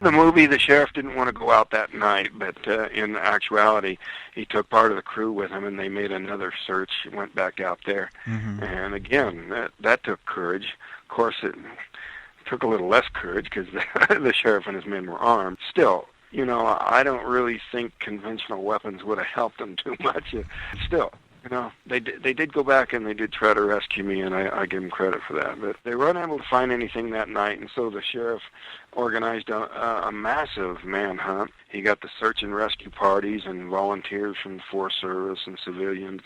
the movie, the sheriff didn't want to go out that night, but in actuality, he took part of the crew with him, and they made another search, went back out there. And again, that took courage. Of course, it took a little less courage because the sheriff and his men were armed. Still, you know, I don't really think conventional weapons would have helped them too much. Still, you know, they did go back and they did try to rescue me, and I give them credit for that. But they were unable to find anything that night, and so the sheriff organized a massive manhunt. He got the search and rescue parties and volunteers from the Forest Service and civilians,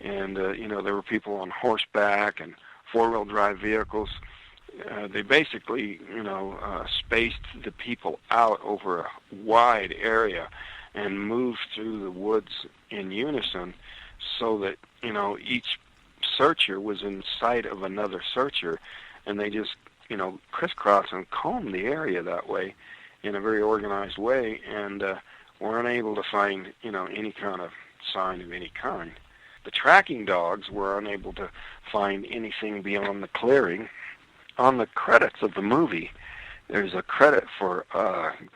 and you know, there were people on horseback and four-wheel drive vehicles. They basically, you know, spaced the people out over a wide area and moved through the woods in unison so that, you know, each searcher was in sight of another searcher, and they just, you know, crisscross and combed the area that way in a very organized way, and were unable to find, you know, any kind of sign of any kind. The tracking dogs were unable to find anything beyond the clearing. On the credits of the movie, there's a credit for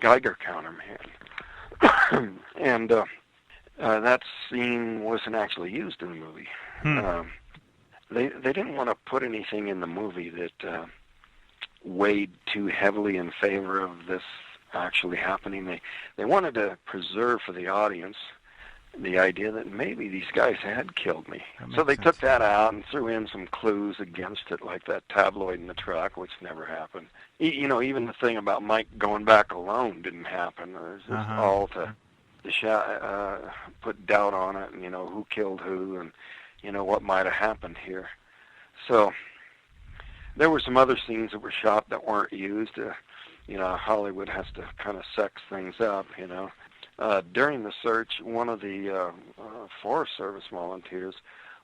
Geiger counter man, and that scene wasn't actually used in the movie. They didn't want to put anything in the movie that weighed too heavily in favor of this actually happening. They wanted to preserve for the audience the idea that maybe these guys had killed me. So they took that out and threw in some clues against it, like that tabloid in the truck, which never happened. You know, even the thing about Mike going back alone didn't happen. It was just all to put doubt on it, and, you know, who killed who, and, you know, what might have happened here. So there were some other scenes that were shot that weren't used. You know, Hollywood has to kind of sex things up, you know. During the search, one of the Forest Service volunteers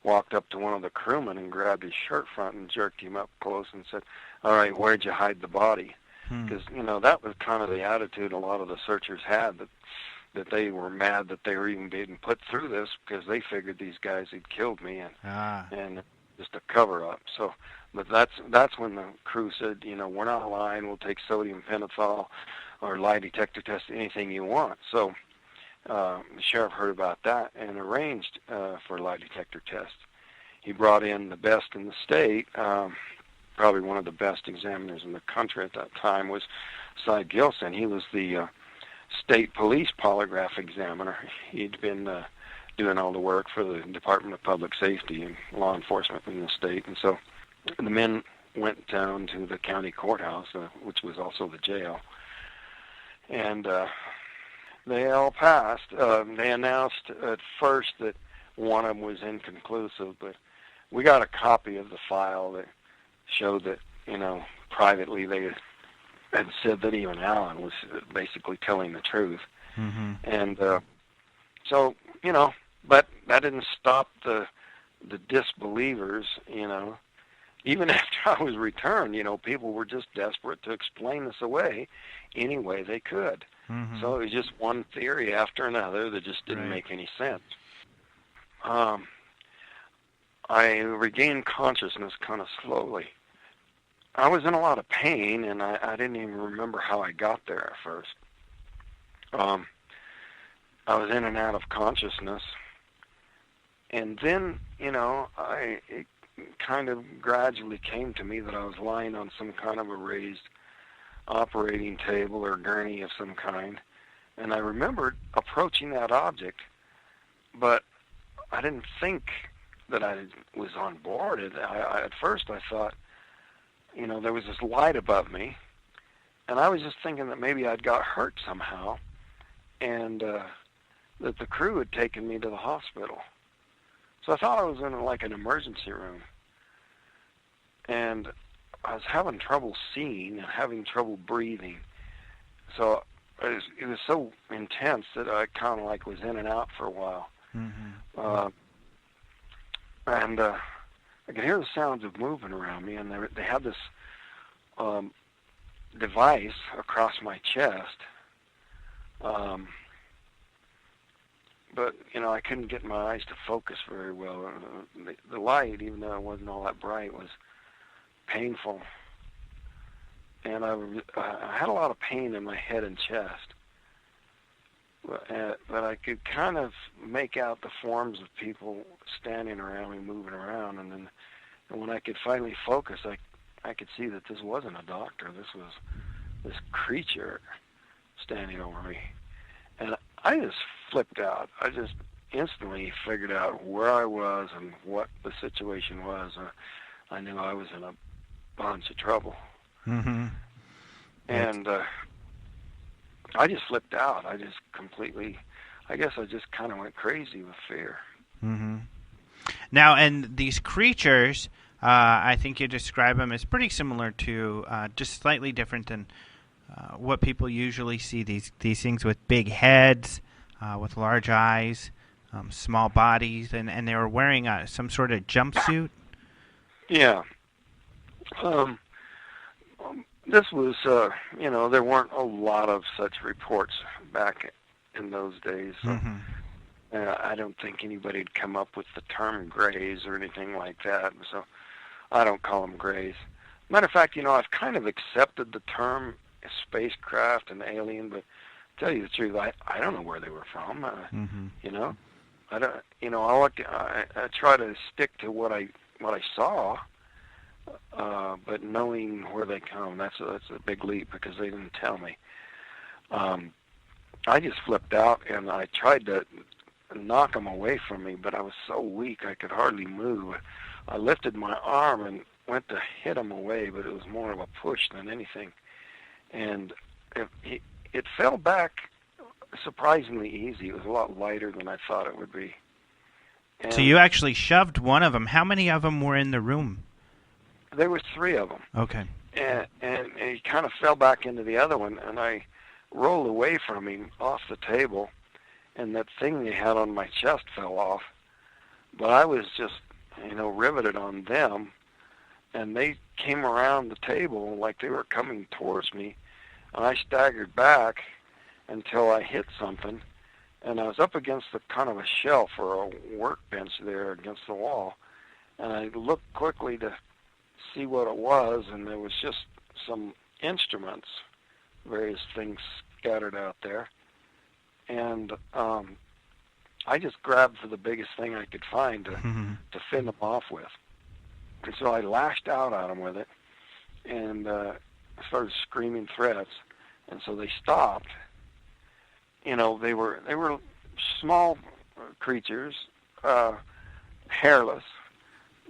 walked up to one of the crewmen and grabbed his shirt front and jerked him up close and said, "All right, where'd you hide the body?" Because, you know, that was kind of the attitude a lot of the searchers had, that they were mad that they were even being put through this because they figured these guys had killed me, and just a cover-up. So, but that's when the crew said, you know, we're not lying, we'll take sodium pentothal or lie detector test, anything you want. So the sheriff heard about that and arranged for a lie detector test. He brought in the best in the state. Probably one of the best examiners in the country at that time was Cy Gilson. He was the state police polygraph examiner. He'd been doing all the work for the Department of Public Safety and law enforcement in the state. And so the men went down to the county courthouse, which was also the jail, and they all passed. They announced at first that one of them was inconclusive, but we got a copy of the file that showed that, you know, privately they had said that even Allen was basically telling the truth. And so, you know, but that didn't stop the disbelievers, you know. Even after I was returned, you know, people were just desperate to explain this away any way they could. So it was just one theory after another that just didn't make any sense. I regained consciousness kind of slowly. I was in a lot of pain, and I didn't even remember how I got there at first. I was in and out of consciousness. And then, you know, it kind of gradually came to me that I was lying on some kind of a raised operating table or gurney of some kind. And I remembered approaching that object, but I didn't think that I was on board. At first I thought, you know, there was this light above me, and I was just thinking that maybe I'd got hurt somehow, and that the crew had taken me to the hospital. So I thought I was in like an emergency room, and I was having trouble seeing and having trouble breathing. So it was so intense that I kind of like was in and out for a while. And I could hear the sounds of movement around me, and they had this device across my chest. But, you know, I couldn't get my eyes to focus very well. The light, even though it wasn't all that bright, was painful. and I had a lot of pain in my head and chest. But I could kind of make out the forms of people standing around me, moving around, and when I could finally focus, I could see that this wasn't a doctor. This was this creature standing over me, and I just flipped out. I just instantly figured out where I was and what the situation was. I knew I was in a bunch of trouble, and I just flipped out. I just completely, I guess I just kind of went crazy with fear. Now, and these creatures, I think you describe them as pretty similar to, just slightly different than what people usually see. These things with big heads, with large eyes, small bodies, and they were wearing some sort of jumpsuit. Yeah. This was, there weren't a lot of such reports back in those days. So I don't think anybody had come up with the term grays or anything like that. So I don't call them grays. Matter of fact, I've kind of accepted the term spacecraft and alien, but to tell you the truth, I don't know where they were from. I don't. I try to stick to what I saw. But knowing where they come, that's a big leap because they didn't tell me. I just flipped out and I tried to knock them away from me, but I was so weak I could hardly move. I lifted my arm and went to hit them away, but it was more of a push than anything. And it fell back surprisingly easy. It was a lot lighter than I thought it would be. And so you actually shoved one of them. How many of them were in the room? There was 3 of them. Okay. And he kind of fell back into the other one, and I rolled away from him off the table, and that thing they had on my chest fell off. But I was just, riveted on them, and they came around the table like they were coming towards me, and I staggered back until I hit something, and I was up against the kind of a shelf or a workbench there against the wall, and I looked quickly to see what it was, and there was just some instruments, various things scattered out there, and I just grabbed for the biggest thing I could find to fend them off with. And so I lashed out at them with it, and started screaming threats, and so they stopped. They were small creatures, hairless.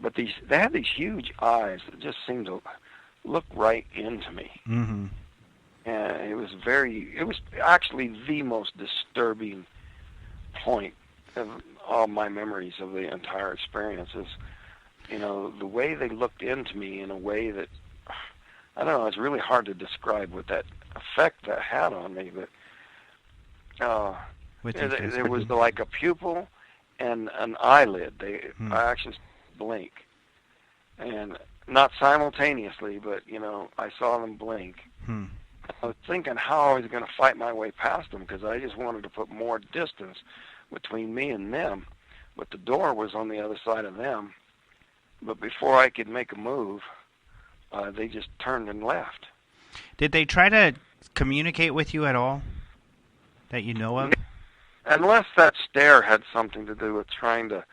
But they had these huge eyes that just seemed to look right into me. And it was actually the most disturbing point of all my memories of the entire experience is, the way they looked into me in a way that, I don't know, it's really hard to describe what that effect that had on me, but there was like a pupil and an eyelid. I actually blink, and not simultaneously, but I saw them blink. I was thinking how I was going to fight my way past them because I just wanted to put more distance between me and them, but the door was on the other side of them. But before I could make a move, they just turned and left. Did they try to communicate with you at all that you know of? Unless that stare had something to do with trying to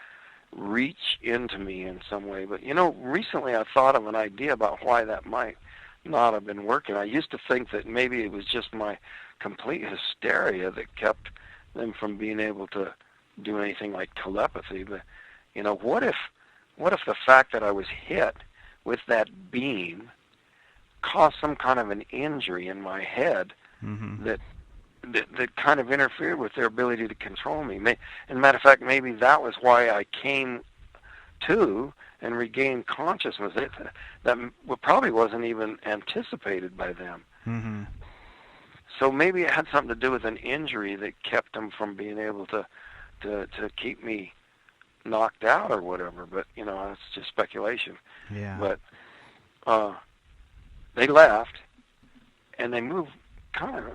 reach into me in some way. But, recently I thought of an idea about why that might not have been working. I used to think that maybe it was just my complete hysteria that kept them from being able to do anything like telepathy. But, what if the fact that I was hit with that beam caused some kind of an injury in my head that kind of interfered with their ability to control me. As a matter of fact, maybe that was why I came to and regained consciousness. That probably wasn't even anticipated by them. So maybe it had something to do with an injury that kept them from being able to keep me knocked out or whatever. But, it's just speculation. Yeah. But they left, and they moved kind of...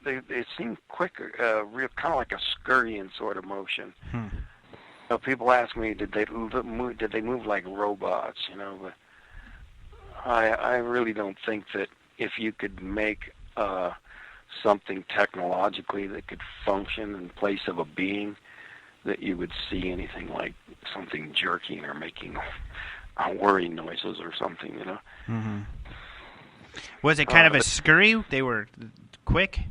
They seemed quicker, kind of like a scurrying sort of motion. People ask me, did they move like robots? But I really don't think that if you could make something technologically that could function in place of a being, that you would see anything like something jerking or making whirring noises or something, you know. Mm-hmm. Was it kind of a scurry? They were quick?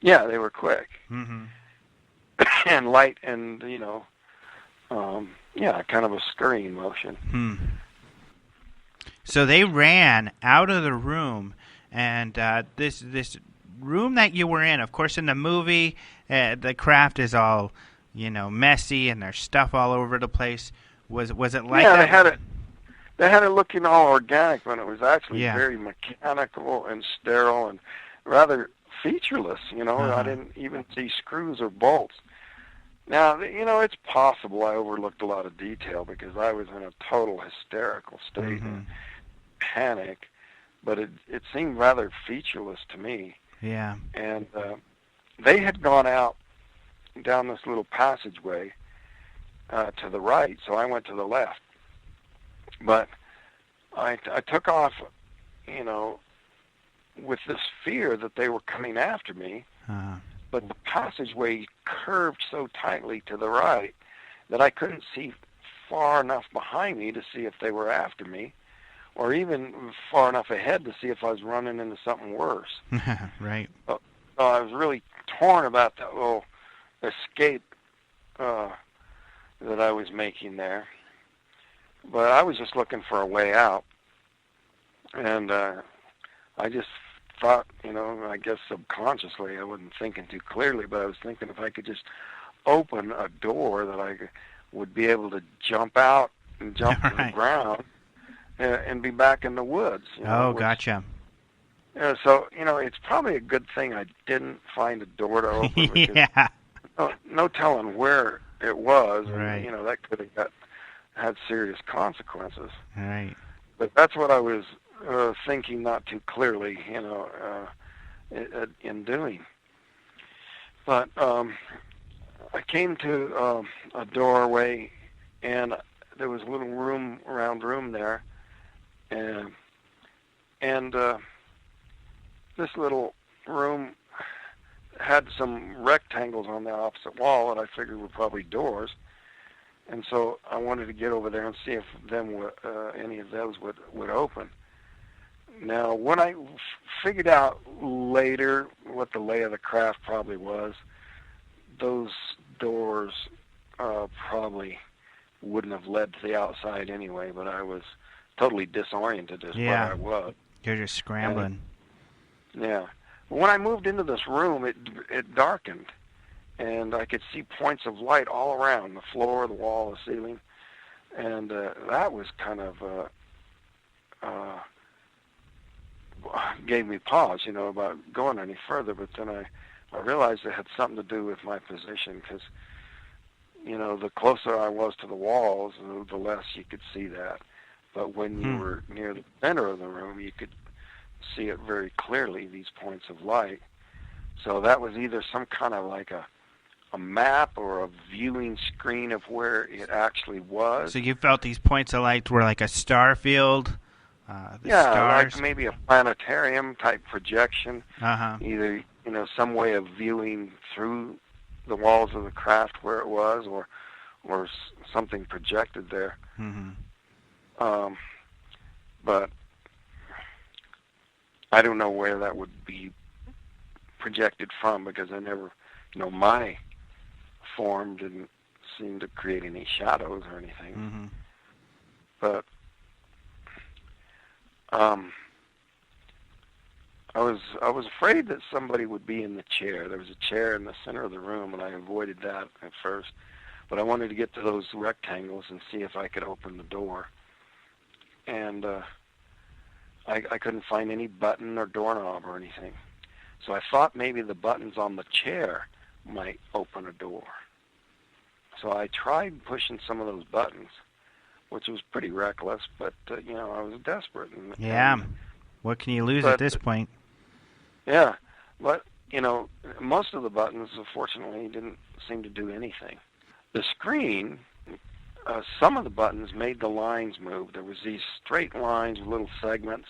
Yeah, they were quick. Mm-hmm. And light and, you know, kind of a scurrying motion. Hmm. So they ran out of the room, and this room that you were in, of course, in the movie, the craft is all, you know, messy and there's stuff all over the place. Was it like that? Yeah, they had it looking all organic when it was actually very mechanical and sterile and rather featureless, you know. I didn't even see screws or bolts. Now, you know, it's possible I overlooked a lot of detail because I was in a total hysterical state and panic, but it seemed rather featureless to me. Yeah. And they had gone out down this little passageway to the right, so I went to the left. But I took off, you know, with this fear that they were coming after me. But the passageway curved so tightly to the right that I couldn't see far enough behind me to see if they were after me, or even far enough ahead to see if I was running into something worse. Right. So I was really torn about that little escape that I was making there. But I was just looking for a way out. And I just thought, you know, I guess subconsciously, I wasn't thinking too clearly, but I was thinking if I could just open a door that I would be able to jump out and jump to the ground and be back in the woods. You know, gotcha. So, you know, it's probably a good thing I didn't find a door to open. Yeah. No telling where it was. Right. And, you know, that could have had serious consequences. Right. But that's what I was thinking not too clearly, you know, in doing. But I came to a doorway, and there was a little round room there, and this little room had some rectangles on the opposite wall that I figured were probably doors. And so I wanted to get over there and see if any of those would open. Now, when I figured out later what the lay of the craft probably was, those doors probably wouldn't have led to the outside anyway, but I was totally disoriented as where I was. You're just scrambling. Yeah. When I moved into this room, it darkened, and I could see points of light all around, the floor, the wall, the ceiling, and that was kind of gave me pause, you know, about going any further. But then I realized it had something to do with my position, because, you know, the closer I was to the walls, the less you could see that. But when you were near the center of the room, you could see it very clearly, these points of light. So that was either some kind of like a map or a viewing screen of where it actually was. So you felt these points of light were like a star field? Stars. Like maybe a planetarium type projection. Either, you know, some way of viewing through the walls of the craft where it was, or something projected there. But I don't know where that would be projected from, because I never, you know, my form didn't seem to create any shadows or anything. But I was afraid that somebody would be in the chair. There was a chair in the center of the room, and I avoided that at first. But I wanted to get to those rectangles and see if I could open the door. And I couldn't find any button or doorknob or anything. So I thought maybe the buttons on the chair might open a door. So I tried pushing some of those buttons, which was pretty reckless, but, you know, I was desperate. What can you lose at this point? Yeah, but, you know, most of the buttons, unfortunately, didn't seem to do anything. The screen, some of the buttons made the lines move. There was these straight lines with little segments,